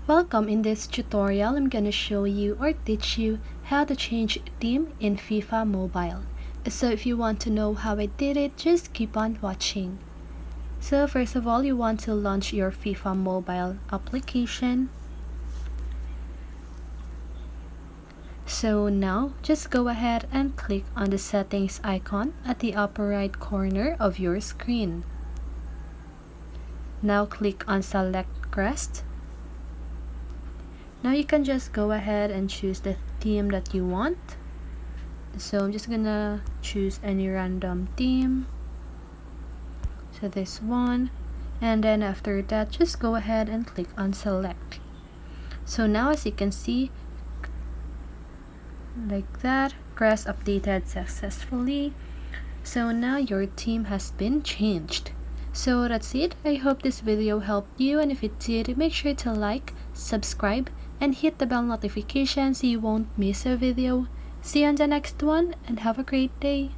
Welcome. In this tutorial, I'm gonna show you or teach you how to change theme in FIFA Mobile. So if you want to know how I did it, just keep on watching. So first of all, you want to launch your FIFA Mobile application. So now, just go ahead and click on the settings icon at the upper right corner of your screen. Now click on select crest. Now you can just go ahead and choose the theme that you want. So I'm just gonna choose any random theme. So this one. And then after that, just go ahead and click on select. So now as you can see, like that, crest updated successfully. So now your theme has been changed. So that's it. I hope this video helped you, and if it did, make sure to like, subscribe, and hit the bell notification so you won't miss a video. See you on the next one, and have a great day.